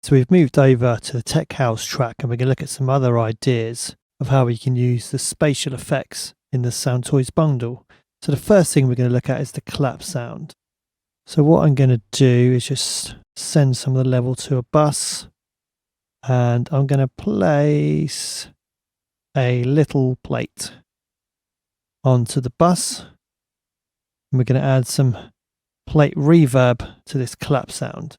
So we've moved over to the Tech House track, and we're going to look at some other ideas of how we can use the spatial effects in the Soundtoys bundle. So the first thing we're going to look at is the clap sound. So what I'm going to do is just send some of the level to a bus, and I'm going to place a little plate onto the bus, and we're going to add some plate reverb to this clap sound.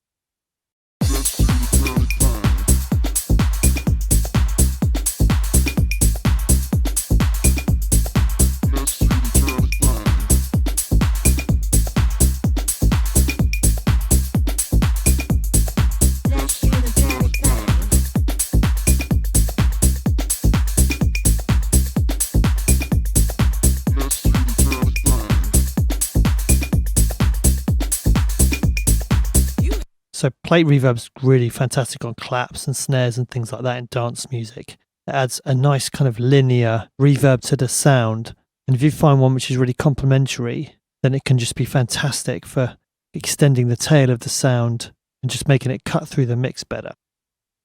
So plate reverb's really fantastic on claps and snares and things like that in dance music. It adds a nice kind of linear reverb to the sound. And if you find one which is really complementary, then it can just be fantastic for extending the tail of the sound and just making it cut through the mix better.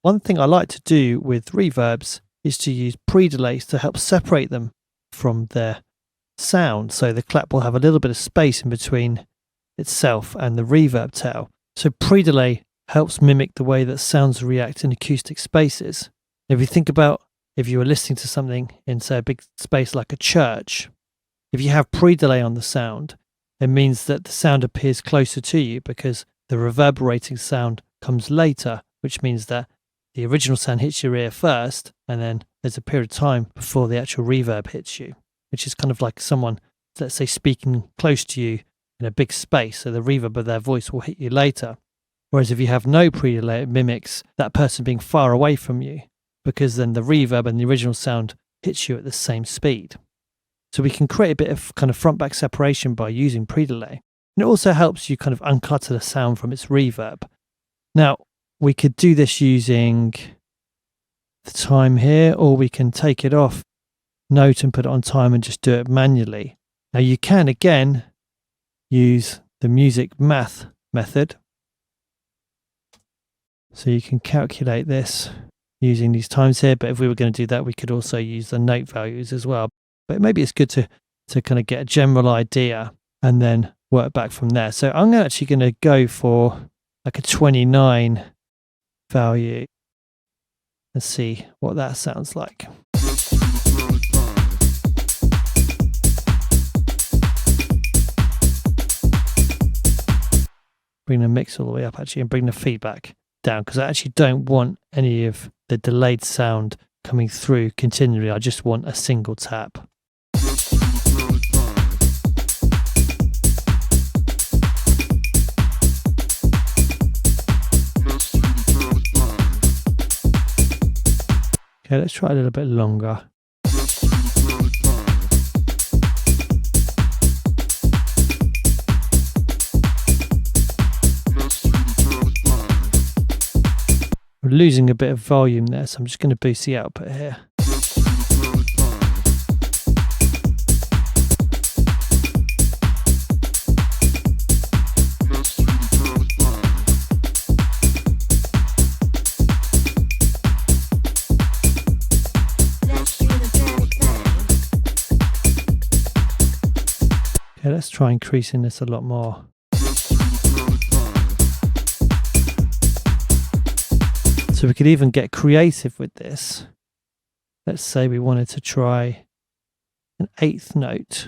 One thing I like to do with reverbs is to use pre-delays to help separate them from their sound. So the clap will have a little bit of space in between itself and the reverb tail. So pre-delay helps mimic the way that sounds react in acoustic spaces. If you think about if you were listening to something in, say, a big space like a church, if you have pre-delay on the sound, it means that the sound appears closer to you because the reverberating sound comes later, which means that the original sound hits your ear first, and then there's a period of time before the actual reverb hits you, which is kind of like someone, let's say, speaking close to you in a big space, so the reverb of their voice will hit you later. Whereas if you have no pre-delay, it mimics that person being far away from you, because then the reverb and the original sound hits you at the same speed. So we can create a bit of kind of front-back separation by using pre-delay. And it also helps you kind of unclutter the sound from its reverb. Now, we could do this using the time here, or we can take it off note and put it on time and just do it manually. Now you can, again, use the music math method. So you can calculate this using these times here, but if we were going to do that, we could also use the note values as well. But maybe it's good to kind of get a general idea and then work back from there. So I'm actually going to go for like a 29 value and see what that sounds like. Bring the mix all the way up actually and bring the feedback down, because I actually don't want any of the delayed sound coming through continually. I just want a single tap. Okay, let's try a little bit longer. We're losing a bit of volume there, so I'm just going to boost the output here. Okay, let's try increasing this a lot more. So we could even get creative with this. Let's say we wanted to try an eighth note.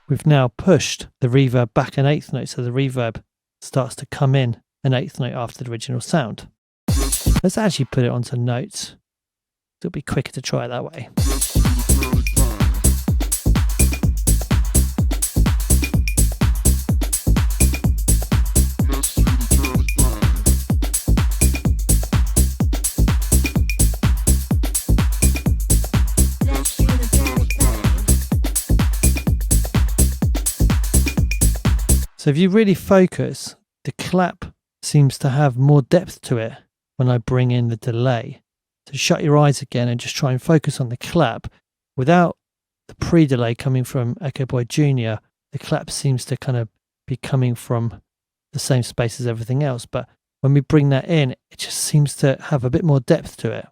We've now pushed the reverb back an eighth note, so the reverb starts to come in an eighth note after the original sound. Let's actually put it onto notes. It'll be quicker to try it that way. So if you really focus, the clap seems to have more depth to it when I bring in the delay. So shut your eyes again and just try and focus on the clap. Without the pre-delay coming from Echo Boy Jr., the clap seems to kind of be coming from the same space as everything else. But when we bring that in, it just seems to have a bit more depth to it.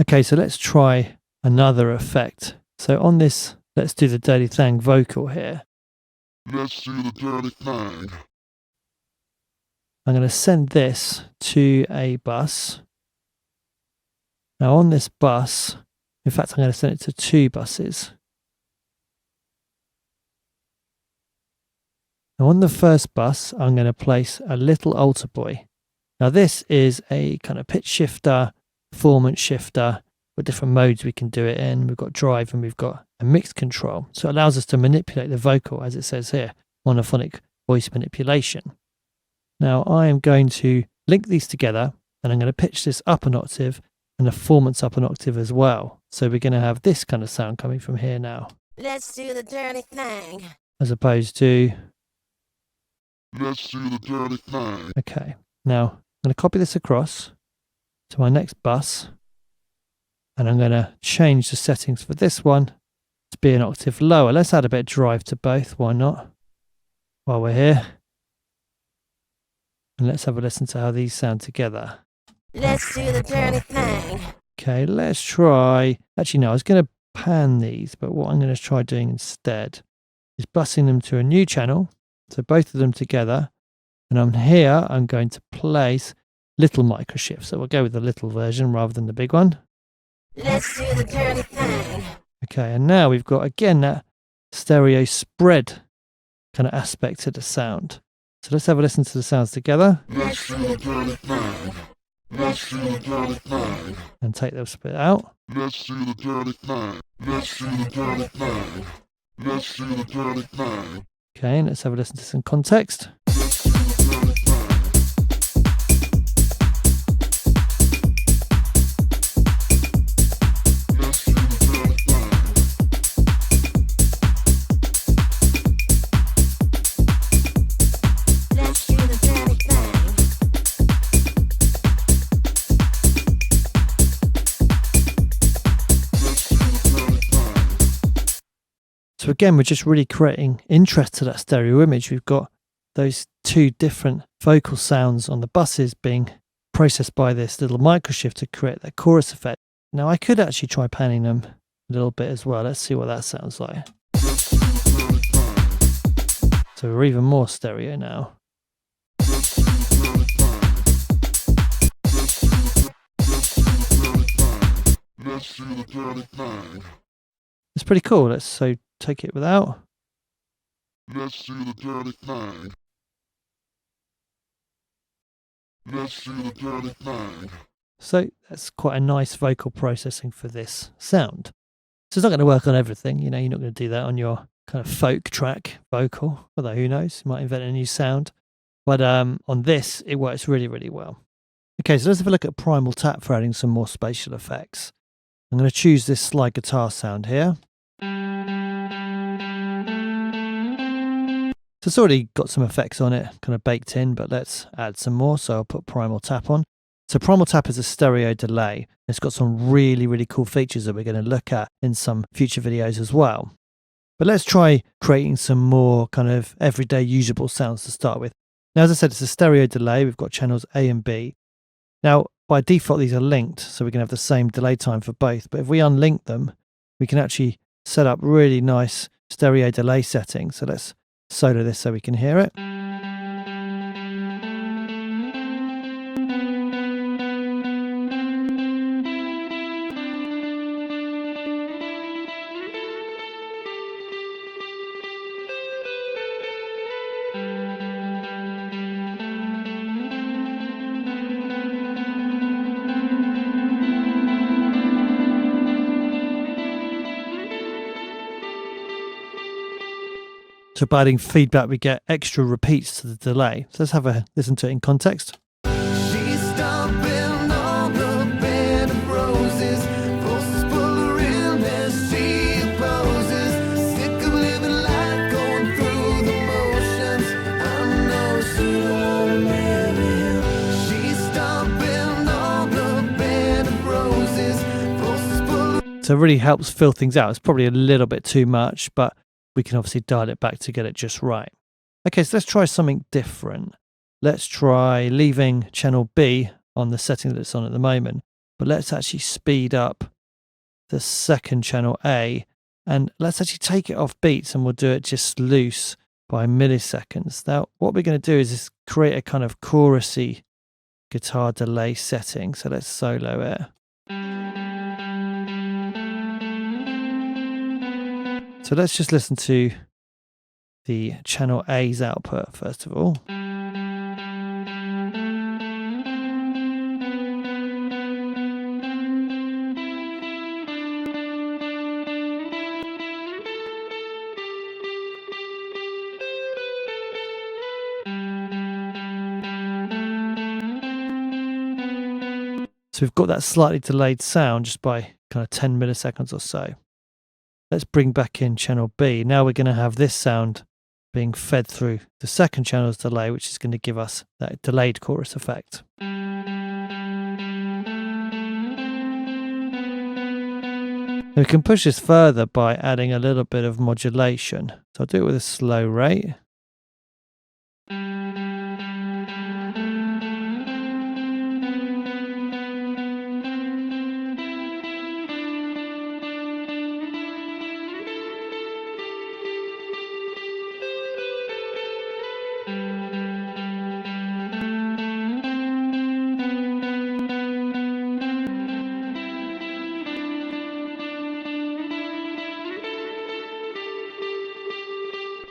Okay, so let's try another effect. So on this, let's do the Dirty Thang vocal here. Let's do the dirty thing. I'm going to send this to a bus. Now on this bus, in fact, I'm going to send it to 2 buses. Now on the first bus, I'm going to place a little altar boy. Now this is a kind of pitch shifter, performance shifter, with different modes we can do it in. We've got drive and we've got a mix control. So it allows us to manipulate the vocal, as it says here, monophonic voice manipulation. Now I am going to link these together and I'm going to pitch this up an octave and the performance up an octave as well. So we're going to have this kind of sound coming from here now. Let's do the dirty thing. As opposed to... Let's do the dirty thing. Okay, now I'm going to copy this across to my next bus. And I'm going to change the settings for this one to be an octave lower. Let's add a bit of drive to both. Why not? While we're here. And let's have a listen to how these sound together. Let's do the dirty thing. Okay, let's try... Actually, no, I was going to pan these, but what I'm going to try doing instead is busing them to a new channel. So both of them together. And on here, I'm going to place little micro shifts. So we'll go with the little version rather than the big one. Let's do the dirty thing. Okay, and now we've got, again, that stereo spread kind of aspect to the sound. So let's have a listen to the sounds together. Let's do the dirty thing. Let's do the dirty thing. And take those bit out. Let's do the dirty thing. Let's do the dirty thing. Let's do the dirty thing. Okay, and let's have a listen to some context. Let's do the dirty thing. So again, we're just really creating interest to that stereo image. We've got those 2 different vocal sounds on the buses being processed by this little microshift to create that chorus effect. Now I could actually try panning them a little bit as well. Let's see what that sounds like. So we're even more stereo now. Let's do the dirty thing. It's pretty cool. Let's so take it without. Let's do the dirty thing. Let's do the dirty thing. So that's quite a nice vocal processing for this sound. So it's not going to work on everything. You know, you're not going to do that on your kind of folk track vocal. Although who knows, you might invent a new sound. But on this, it works really, really well. Okay, so let's have a look at Primal Tap for adding some more spatial effects. I'm going to choose this slide guitar sound here. So it's already got some effects on it, kind of baked in, but let's add some more. So I'll put Primal Tap on. So Primal Tap is a stereo delay. It's got some really, really cool features that we're going to look at in some future videos as well. But let's try creating some more kind of everyday usable sounds to start with. Now, as I said, it's a stereo delay. We've got channels A and B. Now, by default, these are linked, so we can have the same delay time for both. But if we unlink them, we can actually set up really nice stereo delay settings. So let's solo this so we can hear it. So So by adding feedback, we get extra repeats to the delay. So let's have a listen to it in context. She's stomping on the bed of roses. Posters full of realness she opposes. Sick of living life, going through the motions. I know she won't marry him. She's stomping on the bed of roses. Posters full of... So it really helps fill things out. It's probably a little bit too much, but we can obviously dial it back to get it just right. Okay, so let's try something different. Let's try leaving channel B on the setting that it's on at the moment, but let's actually speed up the second channel A, and let's actually take it off beats, and we'll do it just loose by milliseconds. Now, what we're going to do is create a kind of chorusy guitar delay setting. So let's solo it. So let's just listen to the channel A's output first of all. So we've got that slightly delayed sound just by kind of 10 milliseconds or so. Let's bring back in channel B. Now we're going to have this sound being fed through the second channel's delay, which is going to give us that delayed chorus effect. And we can push this further by adding a little bit of modulation. So I'll do it with a slow rate.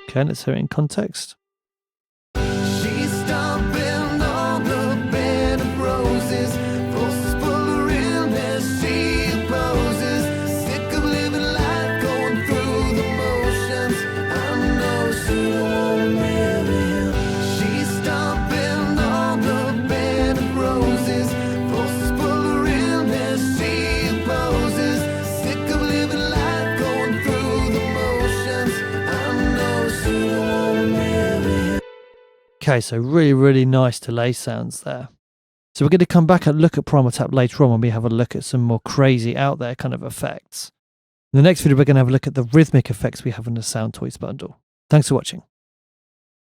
Okay, let's hear it in context. She's stomping on the bed of roses. Posters full of realness she opposes. Sick of living life, going through the motions. I know she won't marry him. She's stomping on the bed of roses. Posters full of realness she opposes. Sick of living life, going through the motions. I know she won't marry him. Okay, so really nice delay sounds there. So we're going to come back and look at Primal Tap later on when we have a look at some more crazy out there kind of effects. In the next video, we're going to have a look at the rhythmic effects we have in the Soundtoys bundle. Thanks for watching.